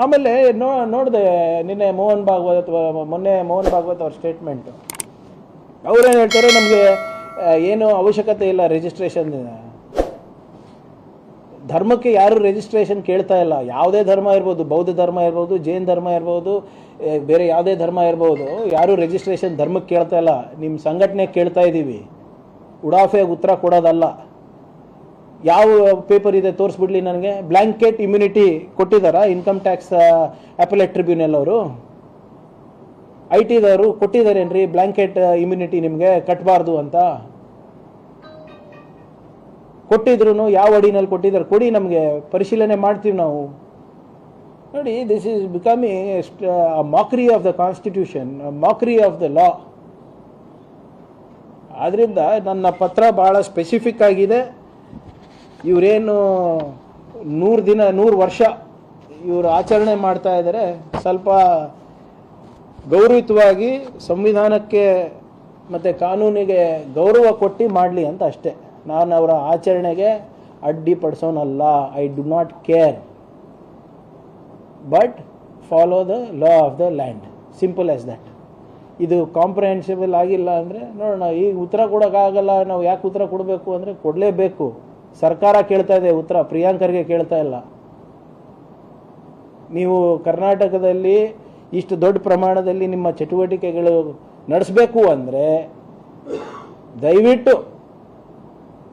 ಆಮೇಲೆ ನೋಡಿದೆ ನಿನ್ನೆ ಮೊನ್ನೆ ಮೋಹನ್ ಭಾಗವತ್ ಅವ್ರ ಸ್ಟೇಟ್ಮೆಂಟು. ಅವ್ರೇನು ಹೇಳ್ತಾರೆ, ನಮಗೆ ಏನು ಅವಶ್ಯಕತೆ ಇಲ್ಲ ರಿಜಿಸ್ಟ್ರೇಷನ್. ಧರ್ಮಕ್ಕೆ ಯಾರು ರಿಜಿಸ್ಟ್ರೇಷನ್ ಕೇಳ್ತಾ ಇಲ್ಲ. ಯಾವುದೇ ಧರ್ಮ ಇರ್ಬೋದು, ಬೌದ್ಧ ಧರ್ಮ ಇರ್ಬೋದು, ಜೈನ್ ಧರ್ಮ ಇರ್ಬೋದು, ಬೇರೆ ಯಾವುದೇ ಧರ್ಮ ಇರ್ಬೋದು, ಯಾರು ರಿಜಿಸ್ಟ್ರೇಷನ್ ಧರ್ಮಕ್ಕೆ ಕೇಳ್ತಾ ಇಲ್ಲ. ನಿಮ್ಮ ಸಂಘಟನೆ ಕೇಳ್ತಾ ಇದ್ದೀವಿ. ಉಡಾಫೆಗೆ ಉತ್ತರ ಕೊಡೋದಲ್ಲ. ಯಾವ ಪೇಪರ್ ಇದೆ ತೋರಿಸ್ಬಿಡ್ಲಿ ನನಗೆ. ಬ್ಲ್ಯಾಂಕೆಟ್ ಇಮ್ಯುನಿಟಿ ಕೊಟ್ಟಿದ್ದಾರಾ ಇನ್ಕಮ್ ಟ್ಯಾಕ್ಸ್ ಅಪೆಲೇಟ್ ಟ್ರಿಬ್ಯುನಲ್ ಅವರು? IT ದವರು ಕೊಟ್ಟಿದ್ದಾರೇನ್ರಿ ಬ್ಲ್ಯಾಂಕೆಟ್ ಇಮ್ಯುನಿಟಿ ನಿಮಗೆ ಕಟ್ಟಬಾರ್ದು ಅಂತ? ಕೊಟ್ಟಿದ್ರು ಯಾವ ಅಡಿನಲ್ಲಿ ಕೊಟ್ಟಿದ್ದಾರೆ ಕೊಡಿ, ನಮಗೆ ಪರಿಶೀಲನೆ ಮಾಡ್ತೀವಿ ನಾವು. ನೋಡಿ, this is becoming a mockery of the constitution, mockery of the law. ಆದ್ದರಿಂದ ನನ್ನ ಪತ್ರ ಭಾಳ ಸ್ಪೆಸಿಫಿಕ್ ಆಗಿದೆ. ಇವರೇನು 100 ವರ್ಷ ಇವರು ಆಚರಣೆ ಮಾಡ್ತಾ ಇದ್ದಾರೆ, ಸ್ವಲ್ಪ ಗೌರವಿತವಾಗಿ ಸಂವಿಧಾನಕ್ಕೆ ಮತ್ತು ಕಾನೂನಿಗೆ ಗೌರವ ಕೊಟ್ಟು ಮಾಡಲಿ ಅಂತ ಅಷ್ಟೇ. ನಾನು ಅವರ ಆಚರಣೆಗೆ ಅಡ್ಡಿಪಡಿಸೋನಲ್ಲ. I do not care, but follow the law of the land, simple as that. ಇದು ಕಾಂಪ್ರಹೆನ್ಸಿಬಲ್ ಆಗಿಲ್ಲ ಅಂದರೆ ನೋಡೋಣ. ಈಗ ಉತ್ತರ ಕೊಡೋಕ್ಕಾಗಲ್ಲ. ನಾವು ಯಾಕೆ ಉತ್ತರ ಕೊಡಬೇಕು ಅಂದರೆ ಕೊಡಲೇಬೇಕು. ಸರ್ಕಾರ ಕೇಳ್ತಾ ಇದೆ ಉತ್ತರ, ಪ್ರಿಯಾಂಕರ್ಗೆ ಕೇಳ್ತಾ ಇಲ್ಲ. ನೀವು ಕರ್ನಾಟಕದಲ್ಲಿ ಇಷ್ಟು ದೊಡ್ಡ ಪ್ರಮಾಣದಲ್ಲಿ ನಿಮ್ಮ ಚಟುವಟಿಕೆಗಳು ನಡೆಸಬೇಕು ಅಂದರೆ ದಯವಿಟ್ಟು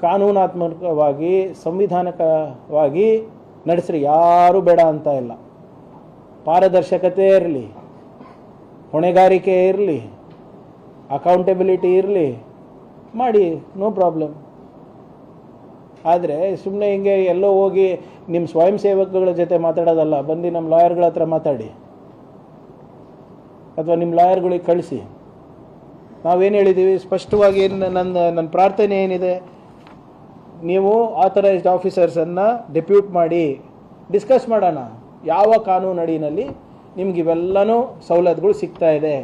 ಕಾನೂನಾತ್ಮಕವಾಗಿ ಸಂವಿಧಾನಿಕವಾಗಿ ನಡೆಸ್ರಿ. ಯಾರೂ ಬೇಡ ಅಂತ ಇಲ್ಲ. ಪಾರದರ್ಶಕತೆ ಇರಲಿ, ಹೊಣೆಗಾರಿಕೆ ಇರಲಿ, ಅಕೌಂಟೆಬಿಲಿಟಿ ಇರಲಿ, ಮಾಡಿ, ನೋ ಪ್ರಾಬ್ಲಮ್. ಆದರೆ ಸುಮ್ಮನೆ ಹಿಂಗೆ ಎಲ್ಲೋ ಹೋಗಿ ನಿಮ್ಮ ಸ್ವಯಂ ಸೇವಕಗಳ ಜೊತೆ ಮಾತಾಡೋದಲ್ಲ. ಬಂದು ನಮ್ಮ ಲಾಯರ್ಗಳ ಹತ್ರ ಮಾತಾಡಿ, ಅಥವಾ ನಿಮ್ಮ ಲಾಯರ್ಗಳಿಗೆ ಕಳಿಸಿ. ನಾವೇನು ಹೇಳಿದ್ದೀವಿ ಸ್ಪಷ್ಟವಾಗಿ, ನನ್ನ ಪ್ರಾರ್ಥನೆ ಏನಿದೆ, ನೀವು ಆಥರೈಸ್ಡ್ ಆಫೀಸರ್ಸನ್ನು ಡೆಪ್ಯೂಟ್ ಮಾಡಿ ಡಿಸ್ಕಸ್ ಮಾಡೋಣ. ಯಾವ ಕಾನೂನು ಅಡಿನಲ್ಲಿ ನಿಮ್ಗೆ ಇವೆಲ್ಲನೂ ಸವಲತ್ತುಗಳು ಸಿಗ್ತಾ ಇದೆ.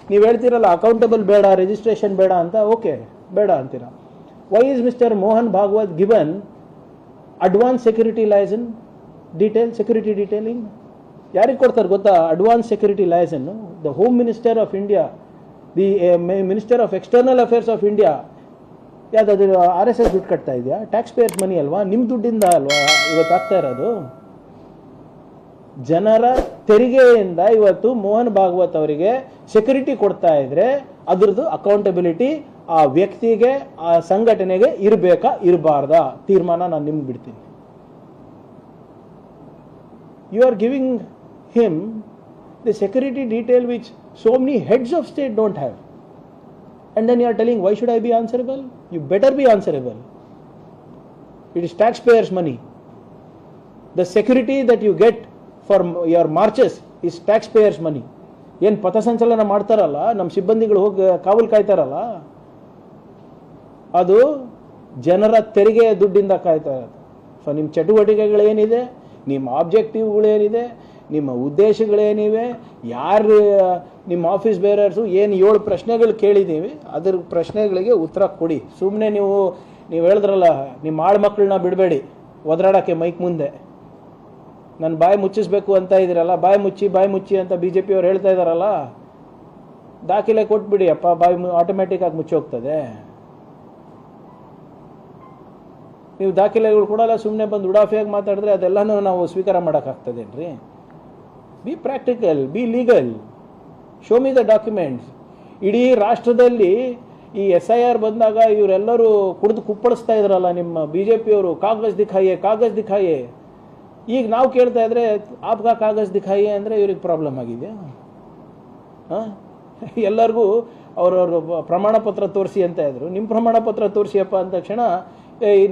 ನೀವು ಹೇಳ್ತೀರಲ್ಲ ಅಕೌಂಟಬಲ್ ಬೇಡ, ರಿಜಿಸ್ಟ್ರೇಷನ್ ಬೇಡ ಅಂತ. ಓಕೆ, ಬೇಡ ಅಂತೀರ. Why is mister Mohan Bhagwat given advance security liaison security detailing? ಯಾರಿಗೆ ಕೊಡ್ತಾರೆ ಗೊತ್ತಾ ಅಡ್ವಾನ್ಸ್ ಸೆಕ್ಯೂರಿಟಿ ಲೈಸನ್ನು? The home minister of India, the minister of external affairs of India. ಯಾವುದಾದ್ರು RSS ದುಡ್ಡು ಕಟ್ತಾ ಇದೆಯಾ? ಟ್ಯಾಕ್ಸ್ ಪೇಯರ್ಸ್ ಮನಿ ಅಲ್ವಾ? ನಿಮ್ಮ ದುಡ್ಡಿಂದ ಅಲ್ವಾ ಇವತ್ತು ಆಗ್ತಾ ಇರೋದು? ಜನರ ತೆರಿಗೆಯಿಂದ ಇವತ್ತು ಮೋಹನ್ ಭಾಗವತ್ ಅವರಿಗೆ ಸೆಕ್ಯೂರಿಟಿ ಕೊಡ್ತಾ ಇದ್ರೆ ಅದ್ರದ್ದು ಅಕೌಂಟಬಿಲಿಟಿ ಆ ವ್ಯಕ್ತಿಗೆ, ಆ ಸಂಘಟನೆಗೆ ಇರಬೇಕಾ ಇರಬಾರ್ದಾ ತೀರ್ಮಾನ ನಾನು ನಿಮ್ಗೆ ಬಿಡ್ತೀನಿ. You are giving him the security detail which so many heads of state don't have, and then you are telling why should I be answerable? You better be answerable. It is taxpayers money. The security that you get for your marches is taxpayers money. ಏನು ಪಥಸಂಚಲನ ಮಾಡ್ತಾರಲ್ಲ ನಮ್ಮ ಸಿಬ್ಬಂದಿಗಳು, ಹೋಗಿ ಕಾವಲು ಕಾಯ್ತಾರಲ್ಲ, ಅದು ಜನರ ತೆರಿಗೆಯ ದುಡ್ಡಿಂದ ಕಾಯ್ತಾ ಇರೋದು. ಸೊ ನಿಮ್ಮ ಚಟುವಟಿಕೆಗಳೇನಿದೆ, ನಿಮ್ಮ ಆಬ್ಜೆಕ್ಟಿವ್ಗಳೇನಿದೆ, ನಿಮ್ಮ ಉದ್ದೇಶಗಳೇನಿವೆ, ಯಾರು ನಿಮ್ಮ ಆಫೀಸ್ ಬೇರರ್ಸು ಏನು 7 ಪ್ರಶ್ನೆಗಳು ಕೇಳಿದ್ದೀವಿ, ಅದ್ರ ಪ್ರಶ್ನೆಗಳಿಗೆ ಉತ್ತರ ಕೊಡಿ. ಸುಮ್ಮನೆ ನೀವು ಹೇಳಿದ್ರಲ್ಲ ನಿಮ್ಮ ಆಳು ಮಕ್ಕಳನ್ನ ಬಿಡಬೇಡಿ ಒದರಾಡೋಕ್ಕೆ ಮೈಕ್ ಮುಂದೆ. ನನ್ನ ಬಾಯಿ ಮುಚ್ಚಿಸ್ಬೇಕು ಅಂತ ಇದ್ದೀರಲ್ಲ, ಬಾಯಿ ಮುಚ್ಚಿ ಅಂತ BJP ಅವ್ರು ಹೇಳ್ತಾ ಇದ್ದಾರಲ್ಲ, ದಾಖಲೆ ಕೊಟ್ಬಿಡಿ ಅಪ್ಪ, ಬಾಯಿ ಆಟೋಮೆಟಿಕ್ ಆಗಿ ಮುಚ್ಚಿ ಹೋಗ್ತದೆ. ನೀವು ದಾಖಲೆಗಳು ಕೊಡಲ್ಲ, ಸುಮ್ಮನೆ ಬಂದು ಉಡಾಫಿಯಾಗಿ ಮಾತಾಡಿದ್ರೆ ಅದೆಲ್ಲನೂ ನಾವು ಸ್ವೀಕಾರ ಮಾಡೋಕ್ಕಾಗ್ತದೇನ್ರಿ? Be practical, be legal, show me the documents. ಇಡೀ ರಾಷ್ಟ್ರದಲ್ಲಿ ಈ SIR ಬಂದಾಗ ಇವರೆಲ್ಲರೂ ಕುಡಿದು ಕುಪ್ಪಳಿಸ್ತಾ ಇದ್ರಲ್ಲ ನಿಮ್ಮ BJP ಅವರು, ಕಾಗಜ್ ದಿಖಾಯೆ. ಈಗ ನಾವು ಕೇಳ್ತಾ ಇದ್ರೆ ಆಪ್ಗಾ ಕಾಗಜ್ ದಿಖಾಯೆ ಅಂದರೆ ಇವ್ರಿಗೆ ಪ್ರಾಬ್ಲಮ್ ಆಗಿದೆಯಾ? ಎಲ್ಲರಿಗೂ ಅವ್ರವ್ರ ಪ್ರಮಾಣ ಪತ್ರ ತೋರಿಸಿ ಅಂತ ಇದ್ರು. ನಿಮ್ಮ ಪ್ರಮಾಣ ಪತ್ರ ತೋರಿಸಿಯಪ್ಪ ಅಂದ ತಕ್ಷಣ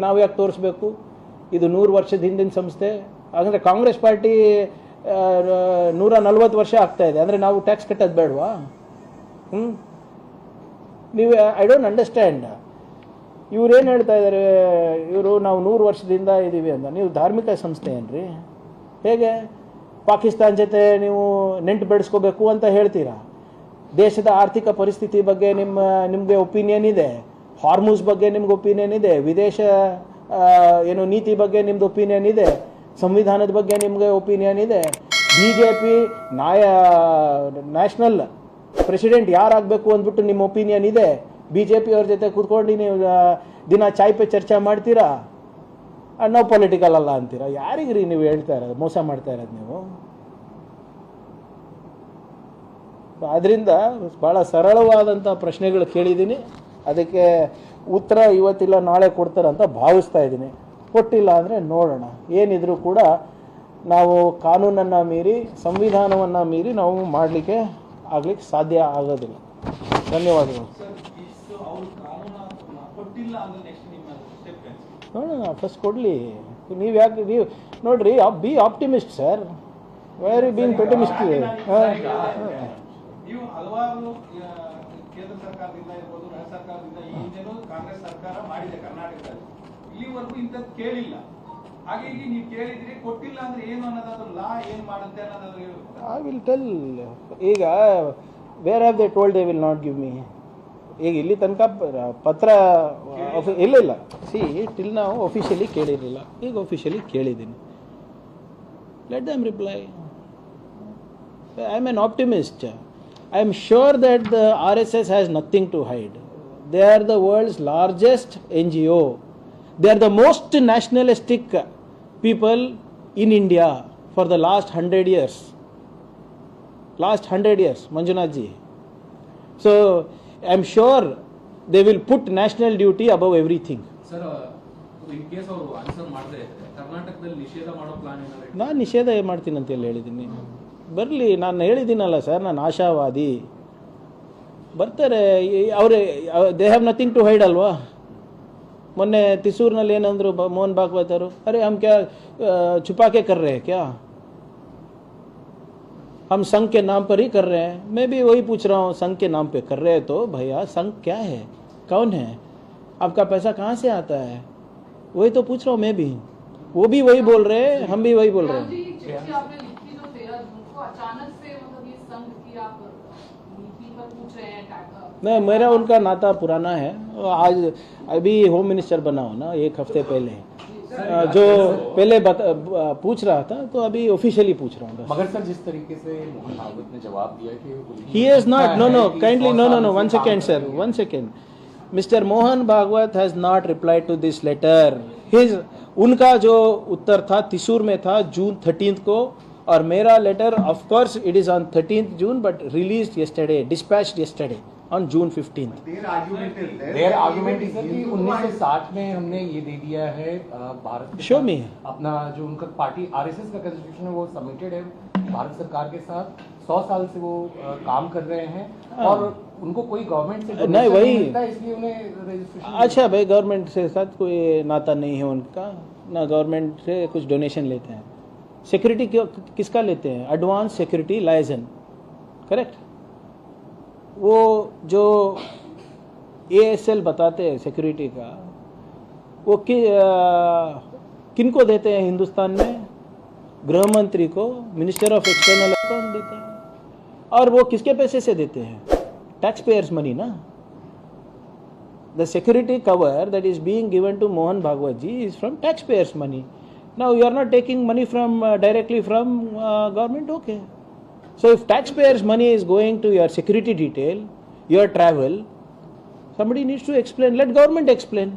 ನಾವು ಯಾಕೆ ತೋರಿಸ್ಬೇಕು? ಇದು 100 ವರ್ಷದ ಹಿಂದಿನ ಸಂಸ್ಥೆ. ಹಾಗಂದ್ರೆ ಕಾಂಗ್ರೆಸ್ ಪಾರ್ಟಿ 140 ವರ್ಷ ಆಗ್ತಾ ಇದೆ ಅಂದರೆ ನಾವು ಟ್ಯಾಕ್ಸ್ ಕಟ್ಟೋದು ಬೇಡವಾ? ನೀವು ಐ ಡೋಂಟ್ ಅಂಡರ್ಸ್ಟ್ಯಾಂಡ್. ಇವ್ರೇನು ಹೇಳ್ತಾ ಇದ್ದಾರೆ, ಇವರು ನಾವು 100 ವರ್ಷದಿಂದ ಇದ್ದೀವಿ ಅಂತ. ನೀವು ಧಾರ್ಮಿಕ ಸಂಸ್ಥೆ ಏನ್ರಿ? ಹೇಗೆ ಪಾಕಿಸ್ತಾನ ಜೊತೆ ನೀವು ನೆಂಟು ಬೆಳೆಸ್ಕೋಬೇಕು ಅಂತ ಹೇಳ್ತೀರಾ? ದೇಶದ ಆರ್ಥಿಕ ಪರಿಸ್ಥಿತಿ ಬಗ್ಗೆ ನಿಮಗೆ ಒಪಿನಿಯನ್ ಇದೆ, ಹಾರ್ಮೂಸ್ ಬಗ್ಗೆ ನಿಮ್ಗೆ ಒಪಿನಿಯನ್ ಇದೆ, ವಿದೇಶ ನೀತಿ ಬಗ್ಗೆ ನಿಮ್ದು ಒಪಿನಿಯನ್ ಇದೆ, ಸಂವಿಧಾನದ ಬಗ್ಗೆ ನಿಮಗೆ ಒಪಿನಿಯನ್ ಇದೆ, BJP ನ್ಯಾಷನಲ್ ಪ್ರೆಸಿಡೆಂಟ್ ಯಾರಾಗಬೇಕು ಅಂದ್ಬಿಟ್ಟು ನಿಮ್ಮ ಒಪಿನಿಯನ್ ಇದೆ? BJP ಅವ್ರ ಜೊತೆ ಕೂತ್ಕೊಂಡು ನೀವು ದಿನ ಚಾಯ್ ಪೇ ಚರ್ಚೆ ಮಾಡ್ತೀರಾ? ನಾವು ಪೊಲಿಟಿಕಲ್ ಅಲ್ಲ ಅಂತೀರಾ? ಯಾರಿಗ್ರಿ ನೀವು ಹೇಳ್ತಾ ಇರೋದು, ಮೋಸ ಮಾಡ್ತಾ ಇರೋದು ನೀವು? ಆದ್ದರಿಂದ ಭಾಳ ಸರಳವಾದಂಥ ಪ್ರಶ್ನೆಗಳು ಕೇಳಿದ್ದೀನಿ, ಅದಕ್ಕೆ ಉತ್ತರ ಇವತ್ತಿಲ್ಲ ನಾಳೆ ಕೊಡ್ತಾರೆ ಅಂತ ಭಾವಿಸ್ತಾ ಇದ್ದೀನಿ. ಕೊಟ್ಟಿಲ್ಲ ಅಂದರೆ ನೋಡೋಣ. ಏನಿದ್ರು ಕೂಡ ನಾವು ಕಾನೂನನ್ನು ಮೀರಿ, ಸಂವಿಧಾನವನ್ನು ಮೀರಿ ನಾವು ಮಾಡಲಿಕ್ಕೆ ಸಾಧ್ಯ ಆಗೋದಿಲ್ಲ. ಧನ್ಯವಾದಗಳು. ನೋಡೋಣ, ಫಸ್ಟ್ ಕೊಡಲಿ. ನೀವು ಯಾಕೆ ನೀವು ನೋಡ್ರಿ, be optimist sir, very being pessimist. ನೀವು ಹಲವಾರು ಕೇಂದ್ರ ಸರ್ಕಾರದಿಂದ ಇರ್ಬೋದು, ರಾಜ್ಯ ಸರ್ಕಾರದಿಂದ ಈ ಹಿಂದೆನೂ ಕಾಂಗ್ರೆಸ್ ಸರ್ಕಾರ ಮಾಡಿದೆ ಕರ್ನಾಟಕದಲ್ಲಿ, ಇಲ್ಲಿವರೆಗೂ ಇಂಥದ್ದು ಕೇಳಿಲ್ಲ. ಹಾಗಾಗಿ ನೀವು ಕೇಳಿದ್ರಿ, ಕೊಟ್ಟಿಲ್ಲ ಅಂದ್ರೆ ಏನು ಅನ್ನೋದಾದ್ರು ಲಾ ಏನ್ ಮಾಡುತ್ತೆ ಅನ್ನೋದಾದ್ರು ಹೇಳ್ಬೇಕು. I will tell. ಈಗ where have they told they will not give me? ಈಗ ಇಲ್ಲಿ ತನಕ ಪತ್ರ ಇಲ್ಲ ಸಿ ಟಿಲ್ ನಾವು ಒಫಿಷಿಯಲಿ ಕೇಳಿರಲಿಲ್ಲ, ಈಗ ಒಫಿಷಿಯಲಿ ಕೇಳಿದ್ದೀನಿ. Let them reply. I am an optimist. I am sure that the RSS has nothing to hide. They are the world's largest NGO. They are the most nationalistic people in India for the last 100 years. Last 100 years, Manjunath ji. So, I am sure they will put national duty above everything. Sir, in case ಅವರು answer ಮಾಡದೇ ಇದ್ರೆ ಕರ್ನಾಟಕದಲ್ಲಿ ನಿಷೇಧ ಮಾಡೋ plan ಏನಾದ್ರು? ನಾನು ನಿಷೇಧ ಮಾಡ್ತೀನಿ ಅಂತ ಹೇಳಿದ್ದೀನಿ. ಬರಲಿ, ನಾನು ಹೇಳಿದ್ದೀನಲ್ಲ ಸರ್, ನಾನು ಆಶಾವಾದಿ. ಬರ್ತಾರೆ ಅವರೇ, they have nothing to hide ಅಲ್ವಾ? ಮೊನ್ನೆ ತಿಸೂರಿನಲ್ಲಿ ಏನಂದ್ರು ಮೋಹನ್ ಭಾಗವತ್ ಅವರು, ಅರೆ ಹಮ್ ಕ್ಯಾ छुपा के कर रहे हैं क्या? हम संघ के नाम पर ही कर रहे हैं. मैं भी वही पूछ रहा हूँ, संघ के नाम पे कर रहे हैं तो भैया संघ क्या है, कौन है, आपका पैसा कहाँ से आता है? वही तो पूछ रहा हूँ मैं भी. वो भी वही बोल रहे हैं, हम भी वही बोल रहे हैं. अचानक से मतलब ये संघ की आप नीति पर पूछ रहे हैं? नहीं, मेरा उनका नाता पुराना है. आज अभी होम मिनिस्टर बना हो ना, एक हफ्ते पहले, जो पहले पूछ रहा था, तो अभी ऑफिशियली पूछ रहा हूँ. मगर सर, जिस तरीके से मोहन भागवत ने जवाब दिया कि he is not, no kindly, no 1 second sir, 1 second. Mr. Mohan Bhagwat has not replied to this letter. उनका जो उत्तर था तिसूर में था जून 13th को, और मेरा letter of course it is on 13th June but released yesterday, dispatched yesterday on June 15th. Their argument is कि 1960 में हमने ये दे दिया है भारत के Show me. अपना जो उनका पार्टी आरएसएस का कॉन्स्टिट्यूशन है वो सबमिटेड है भारत सरकार के साथ. 100 साल से वो काम कर रहे हैं और उनको कोई गवर्नमेंट से नहीं, वही मिलता है, इसलिए उन्हें रजिस्ट्रेशन. अच्छा भाई, गवर्नमेंट से साथ कोई नाता नहीं है उनका, ना गवर्नमेंट से कुछ डोनेशन लेते हैं. सिक्योरिटी किसका लेते हैं? Advance security licence, correct? वो जो ASL बताते हैं सिक्योरिटी का, वो किनको देते हैं हिंदुस्तान में? गृह मंत्री को, मिनिस्टर ऑफ एक्सटर्नल अफेयर्स देते हैं. और वो किसके पैसे से देते हैं? टैक्स पेयर्स मनी ना. The security cover that is being given to Mohan Bhagwat ji is from taxpayers' money. Now you are not taking money from directly from government, okay? So if taxpayers' money is going to your security detail, your travel, somebody needs to explain. Let government explain.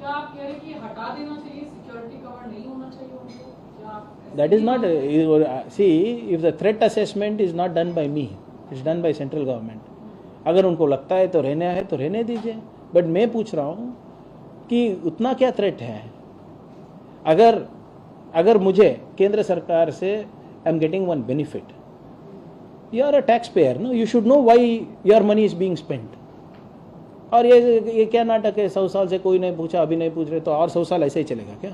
क्या आप कह रहे हैं कि हटा देना चाहिए, security cover नहीं होना चाहिए उनको? क्या That is not see, if the threat assessment is not done by me, it's done by central government. अगर उनको लगता है तो रहने दीजिए. बट मैं पूछ रहा हूँ कि उतना क्या थ्रेट है? अगर मुझे केंद्र सरकार से I am getting one benefit, you are a taxpayer, no, you should know why your money is being spent. और ये क्या नाटक है? 100 साल से कोई नहीं पूछा, अभी नहीं पूछ रहे, तो और 100 साल ऐसे ही चलेगा क्या?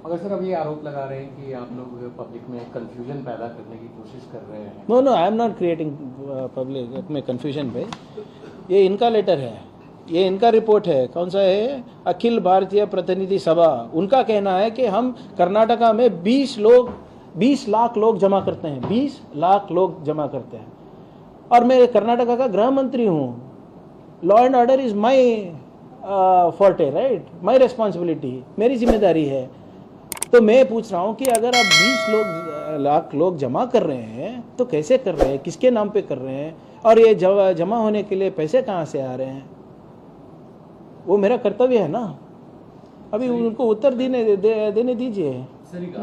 मगर सर, अब ये आरोप लगा रहे हैं कि आप लोग पब्लिक में कंफ्यूजन पैदा करने की कोशिश कर रहे हैं. No I am not creating public में कंफ्यूजन भाई. ये इनका लेटर है, ये इनका रिपोर्ट है. कौन सा है? अखिल भारतीय प्रतिनिधि सभा. उनका कहना है कि हम कर्नाटका में 20 लाख लोग जमा करते हैं, 20 लाख लोग जमा करते हैं. और मैं कर्नाटका का गृह मंत्री हूँ. Law and order is my forte, right? My responsibility, मेरी जिम्मेदारी है. तो मैं पूछ रहा हूँ कि अगर आप 20 लाख लोग जमा कर रहे हैं तो कैसे कर रहे हैं, किसके नाम पे कर रहे हैं, और ये जमा होने के लिए पैसे कहाँ से आ रहे हैं? वो मेरा कर्तव्य है ना, अभी उनको उत्तर देने दीजिए। सर, ಈಗ